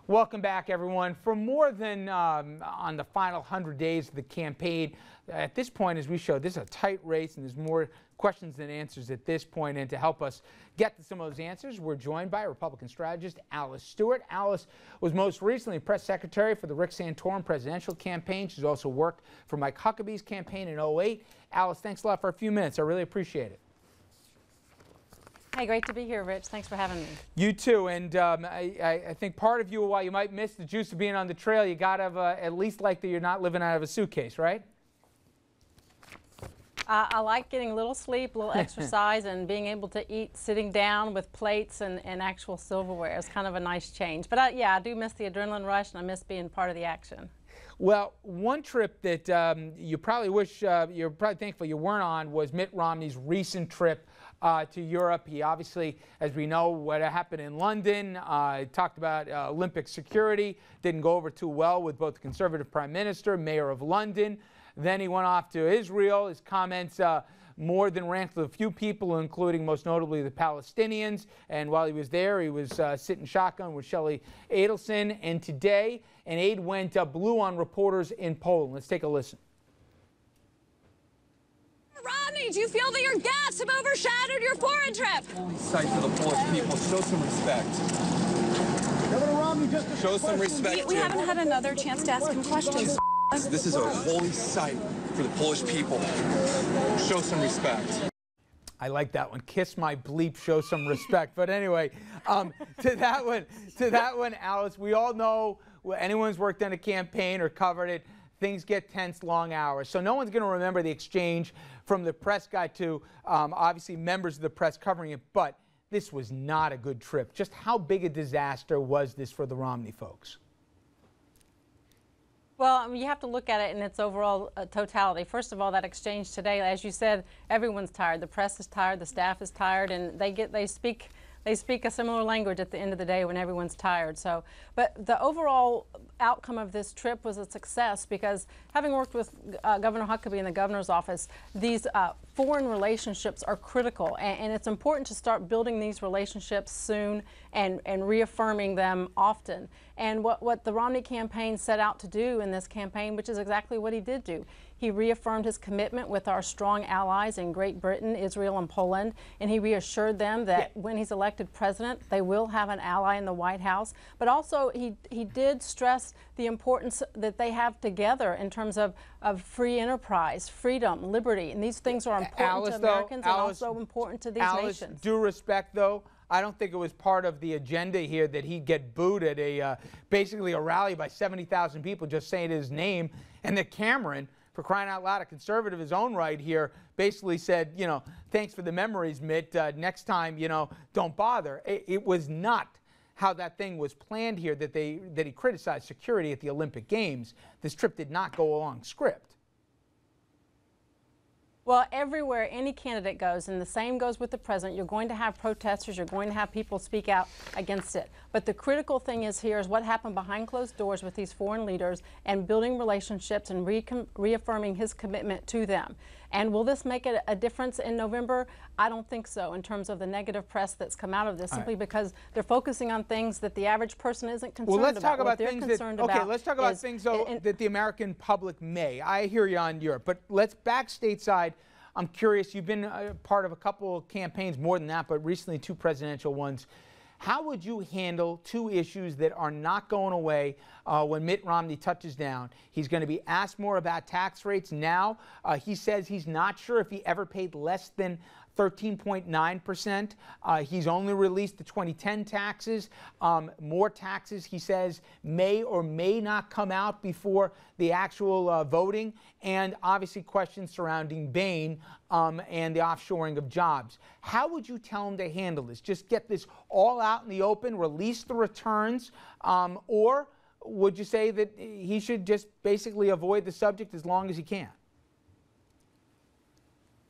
Welcome back, everyone. For more than on the final 100 days of the campaign, at this point, as we showed, this is a tight race, and there's more questions than answers at this point. And to help us get to some of those answers, we're joined by Republican strategist Alice Stewart. Alice was most recently press secretary for the Rick Santorum presidential campaign. She's also worked for Mike Huckabee's campaign in '08. Alice, thanks a lot for a few minutes. I really appreciate it. Hey, great to be here, Rich. Thanks for having me. You too, and I think part of you, while you might miss the juice of being on the trail, you got to at least like that you're not living out of a suitcase, right? I like getting a little sleep, a little exercise, and being able to eat sitting down with plates and actual silverware. It's kind of a nice change. But yeah, I do miss the adrenaline rush, and I miss being part of the action. Well, one trip that you probably wish, you're probably thankful you weren't on, was Mitt Romney's recent trip to Europe. He obviously, as we know, what happened in London, talked about Olympic security, didn't go over too well with both the Conservative Prime Minister, Mayor of London. Then he went off to Israel. His comments more than rankled a few people, including most notably the Palestinians. And while he was there, he was sitting shotgun with Michele and today, an aide went blue on reporters in Poland. Let's take a listen. Romney, do you feel that your gaffes have overshadowed your foreign trip? Holy sight for the Polish people. Show some respect. Governor Romney, just show some respect. We haven't had another chance to ask him questions. This is a holy sight for the Polish people. Show some respect. I like that one. Kiss my bleep, show some respect. But anyway, to that one, Alice, we all know, anyone's worked on a campaign or covered it, things get tense, long hours. So no one's going to remember the exchange from the press guy to obviously members of the press covering it. But this was not a good trip. Just how big a disaster was this for the Romney folks? Well, I mean, you have to look at it in its overall totality. First of all, that exchange today, as you said, everyone's tired. The press is tired, the staff is tired, and they speak a similar language at the end of the day when everyone's tired. So, but the overall outcome of this trip was a success because having worked with Governor Huckabee in the governor's office, these foreign relationships are critical, and it's important to start building these relationships soon and reaffirming them often. And what the Romney campaign set out to do in this campaign, which is exactly what he did do. He reaffirmed his commitment with our strong allies in Great Britain, Israel, and Poland, and he reassured them that when he's elected president, they will have an ally in the White House. But also, he did stress the importance that they have together in terms of free enterprise, freedom, liberty, and these things are important to Americans and also important to these nations. Due respect, though, I don't think it was part of the agenda here that he'd get booed at a basically a rally by 70,000 people just saying his name, and that Cameron, for crying out loud, a conservative of his own right here, basically said, you know, thanks for the memories, Mitt. Next time, you know, don't bother. It was not how that thing was planned here that he criticized security at the Olympic Games. This trip did not go along script. Well, everywhere any candidate goes, and the same goes with the president, you're going to have protesters, you're going to have people speak out against it. But the critical thing is here is what happened behind closed doors with these foreign leaders and building relationships and reaffirming his commitment to them. And will this make a difference in November? I don't think so in terms of the negative press that's come out of this, simply because they're focusing on things that the average person isn't concerned about. Well, let's talk about things that, let's talk about things that the American public may. I hear you on Europe, but let's back stateside. I'm curious, you've been part of a couple of campaigns, more than that, but recently 2 presidential ones. How would you handle 2 issues that are not going away when Mitt Romney touches down? He's going to be asked more about tax rates now. He says he's not sure if he ever paid less than 13.9%. He's only released the 2010 taxes. More taxes, he says, may or may not come out before the actual voting. And obviously questions surrounding Bain and the offshoring of jobs. How would you tell him to handle this? Just get this all out in the open, release the returns, or would you say that he should just basically avoid the subject as long as he can?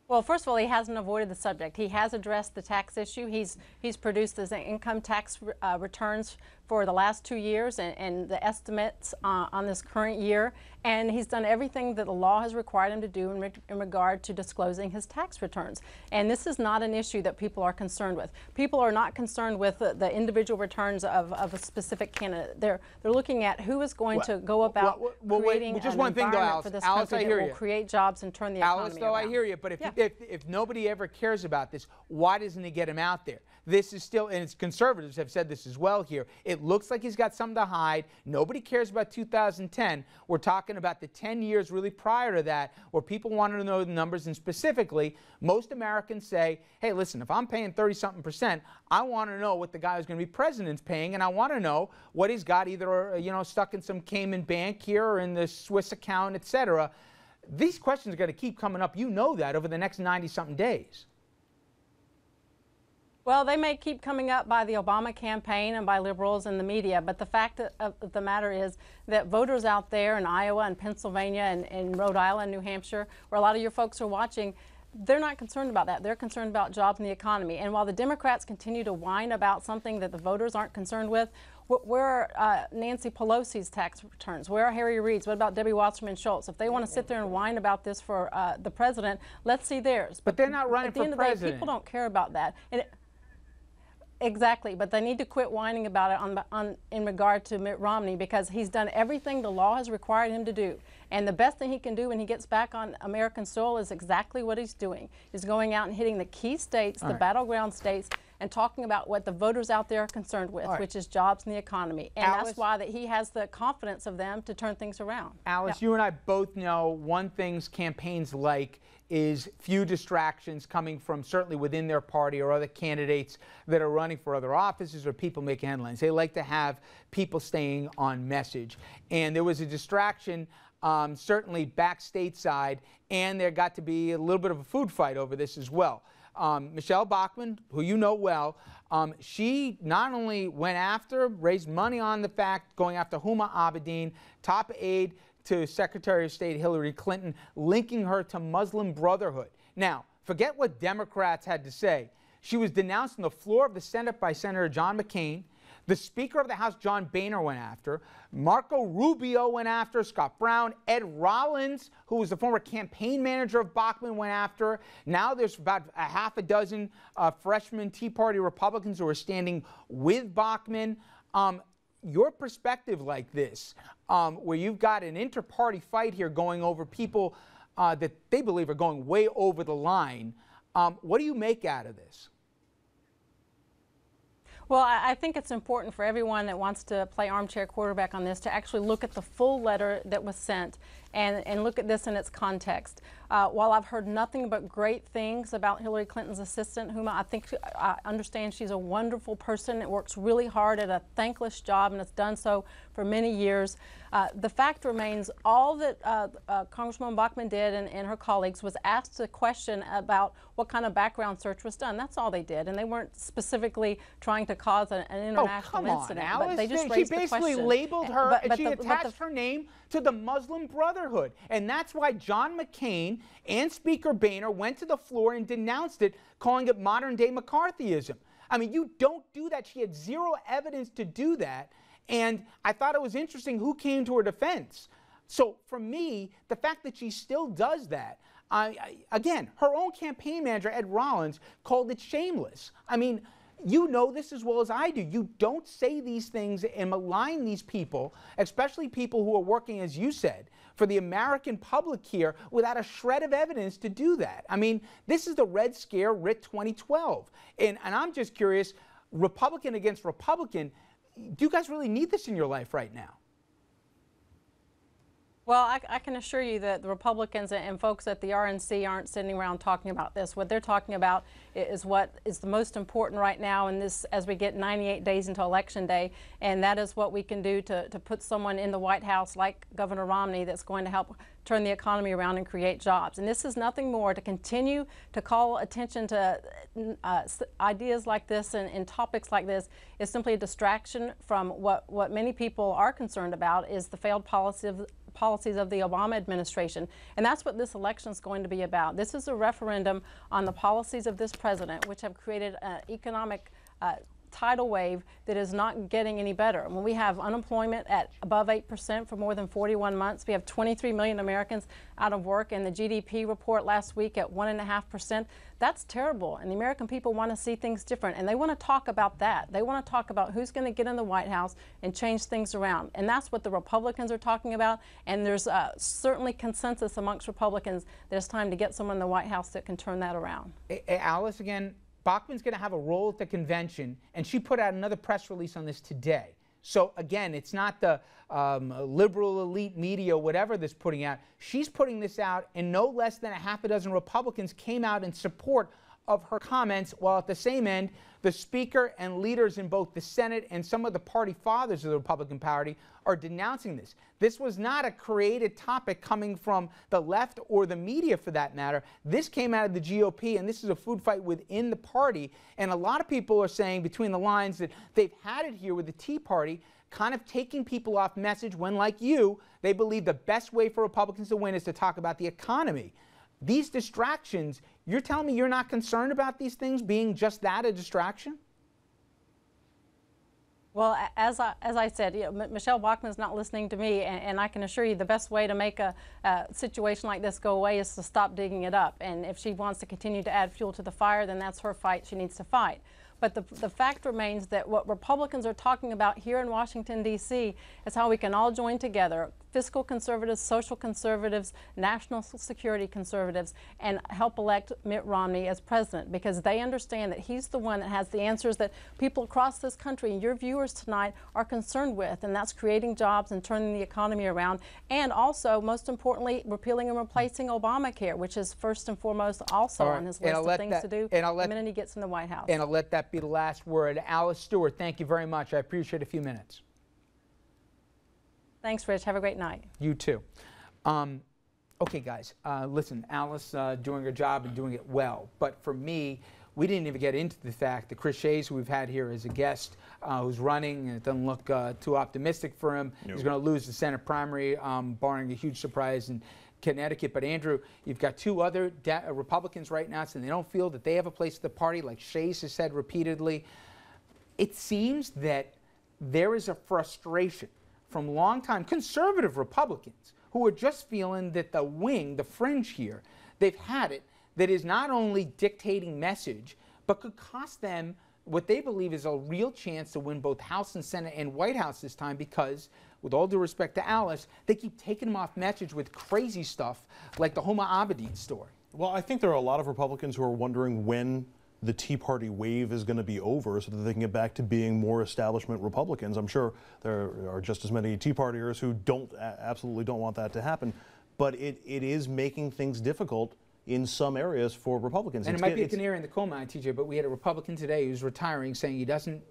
Well, first of all, he hasn't avoided the subject. He has addressed the tax issue. He's produced his income tax returns for the last 2 years and the estimates on this current year. And he's done everything that the law has required him to do in regard to disclosing his tax returns. And this is not an issue that people are concerned with. People are not concerned with the individual returns of a specific candidate. They're looking at who is going to go about creating just an one thing, though, environment Alice. for this Alice, country that will create jobs and turn the economy Alice, though, around. I hear you. But if nobody ever cares about this, why doesn't he get him out there? This is still, and it's conservatives have said this as well here, it looks like he's got something to hide. Nobody cares about 2010. We're talking about the 10 years really prior to that where people wanted to know the numbers, and specifically, most Americans say, hey, listen, if I'm paying 30-something%, I want to know what the guy who's going to be president's paying, and I want to know what he's got either, stuck in some Cayman bank here or in the Swiss account, etc. These questions are going to keep coming up. You know that over the next 90-something days. Well, they may keep coming up by the Obama campaign and by liberals and the media, but the fact of the matter is that voters out there in Iowa and Pennsylvania and Rhode Island, New Hampshire, where a lot of your folks are watching, they're not concerned about that. They're concerned about jobs and the economy. And while the Democrats continue to whine about something that the voters aren't concerned with, where are Nancy Pelosi's tax returns? Where are Harry Reid's? What about Debbie Wasserman Schultz? If they want to sit there and whine about this for the president, let's see theirs. But they're not running for president. At the end of the day, people don't care about that. Exactly, but they need to quit whining about it in regard to Mitt Romney, because he's done everything the law has required him to do. And the best thing he can do when he gets back on American soil is exactly what he's doing. He's going out and hitting the key states, the battleground states, and talking about what the voters out there are concerned with, which is jobs and the economy. And Alice, that's why that he has the confidence of them to turn things around. Alice, you and I both know one thing's campaigns like is few distractions coming from certainly within their party or other candidates that are running for other offices or people making headlines. They like to have people staying on message. And there was a distraction certainly back stateside, and there got to be a little bit of a food fight over this as well. Michele Bachmann, who you know well, she not only went after, raised money on the fact, going after Huma Abedin, top aide to Secretary of State Hilary Clinton, linking her to Muslim Brotherhood. Now, forget what Democrats had to say. She was denounced on the floor of the Senate by Senator John McCain. The Speaker of the House, John Boehner, went after. Marco Rubio went after. Scott Brown. Ed Rollins, who was the former campaign manager of Bachmann, went after. Now there's about a half a dozen freshman Tea Party Republicans who are standing with Bachmann. Your perspective like this, where you've got an inter-party fight here going over people that they believe are going way over the line, what do you make out of this? Well, I think it's important for everyone that wants to play armchair quarterback on this to actually look at the full letter that was sent and look at this in its context. While I've heard nothing but great things about Hillary Clinton's assistant, whom I understand she's a wonderful person that works really hard at a thankless job and has done so for many years, the fact remains all that Congresswoman Bachmann did and her colleagues was asked a question about what kind of background search was done. That's all they did, and they weren't specifically trying to cause an international incident. Alice. But they just she raised the basically question. labeled her and she attached her name to the Muslim Brotherhood. And that's why John McCain and Speaker Boehner went to the floor and denounced it, calling it modern-day McCarthyism. I mean, you don't do that. She had zero evidence to do that. And I thought it was interesting who came to her defense. So for me, the fact that she still does that, again, her own campaign manager, Ed Rollins, called it shameless. I mean, you know this as well as I do. You don't say these things and malign these people, especially people who are working, as you said, for the American public here without a shred of evidence to do that. I mean, this is the Red Scare writ 2012. And I'm just curious, Republican against Republican, do you guys really need this in your life right now? Well, I can assure you that the Republicans and folks at the RNC aren't sitting around talking about this. What they're talking about is what is the most important right now in this, as we get 98 days into Election Day, and that is what we can do to put someone in the White House like Governor Romney that's going to help turn the economy around and create jobs. And this is nothing more to continue to call attention to ideas like this and topics like this is simply a distraction from what many people are concerned about is the failed policies of the Obama administration. And that's what this election is going to be about. This is a referendum on the policies of this president, which have created an economic tidal wave that is not getting any better. When we have unemployment at above 8% for more than 41 months, we have 23 million Americans out of work, and the GDP report last week at 1.5%. That's terrible, and the American people want to see things different, and they want to talk about that. They want to talk about who's going to get in the White House and change things around, and that's what the Republicans are talking about, and there's certainly consensus amongst Republicans that it's time to get someone in the White House that can turn that around. Alice, again, Bachmann's going to have a role at the convention, and she put out another press release on this today. So again, it's not the liberal elite media, whatever, that's putting out. She's putting this out, and no less than a half a dozen Republicans came out in support of her comments, while at the same end, the Speaker and leaders in both the Senate and some of the party fathers of the Republican Party are denouncing this. This was not a created topic coming from the left or the media, for that matter. This came out of the GOP, and this is a food fight within the party. And a lot of people are saying between the lines that they've had it here with the Tea Party, kind of taking people off message when, like you, they believe the best way for Republicans to win is to talk about the economy. These distractions, you're telling me you're not concerned about these things being just that, a distraction? Well, as I said, Michele Bachmann's not listening to me, and I can assure you the best way to make a situation like this go away is to stop digging it up. And if she wants to continue to add fuel to the fire, then that's her fight she needs to fight. But the fact remains that what Republicans are talking about here in Washington, D.C. is how we can all join together, fiscal conservatives, social conservatives, national security conservatives, and help elect Mitt Romney as president, because they understand that he's the one that has the answers that people across this country and your viewers tonight are concerned with, and that's creating jobs and turning the economy around, and also, most importantly, repealing and replacing Obamacare, which is first and foremost also on his list of things to do the minute he gets in the White House. And I'll let that be the last word. Alice Stewart, thank you very much. I appreciate a few minutes. Thanks, Rich. Have a great night. You too. Okay, guys, listen, Alice doing her job and doing it well. But for me, we didn't even get into the fact that Chris Shays, who we've had here as a guest, who's running, and it doesn't look too optimistic for him. Nope. He's going to lose the Senate primary, barring a huge surprise in Connecticut. But Andrew, you've got two other Republicans right now saying they don't feel that they have a place at the party, like Shays has said repeatedly. It seems that there is a frustration from longtime conservative Republicans who are just feeling that the wing, the fringe here, they've had it, that is not only dictating message, but could cost them what they believe is a real chance to win both House and Senate and White House this time, because, with all due respect to Alice, they keep taking them off message with crazy stuff like the Homa Abedin story. Well, I think there are a lot of Republicans who are wondering when the Tea Party wave is going to be over so that they can get back to being more establishment Republicans. I'm sure there are just as many Tea Partiers who absolutely don't want that to happen, but it is making things difficult in some areas for Republicans. And it might be a canary in the coal mine, TJ, but we had a Republican today who's retiring saying he doesn't,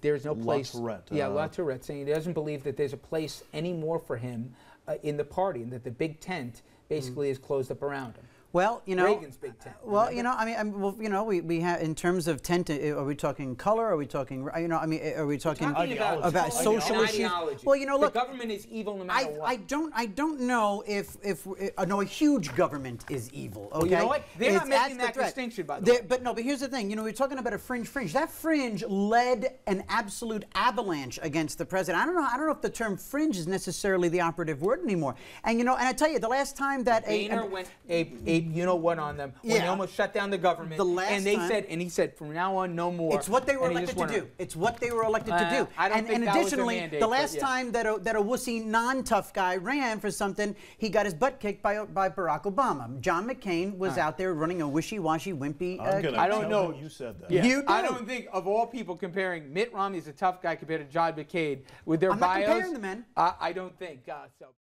there's no place. La Tourette, saying he doesn't believe that there's a place anymore for him in the party, and that the big tent basically is closed up around him. Well, you know, Reagan's big tent. Well, you know, well, you know, we have, in terms of tent, are we talking color? Are we talking, you know, I mean, are we talking about social issues? Well, you know, look, the government is evil no matter what. I don't know if no, a huge government is evil. Okay, well, you know what? They're not making that distinction, by the way. But here's the thing. You know, we're talking about a fringe. That fringe led an absolute avalanche against the president. I don't know if the term fringe is necessarily the operative word anymore. And you know, and I tell you, the last time that Boehner went you know what on them when they almost shut down the government, and he said from now on no more. It's what they were elected to do. It's what they were elected to do. I don't think that additionally, was a mandate, the last time that a wussy non-tough guy ran for something, he got his butt kicked by Barack Obama. John McCain was out there running a wishy-washy, wimpy. I don't know. You said that. Yeah. You do. I don't think of all people comparing Mitt Romney as a tough guy compared to John McCain with their bios. I'm not comparing the men. I don't think so.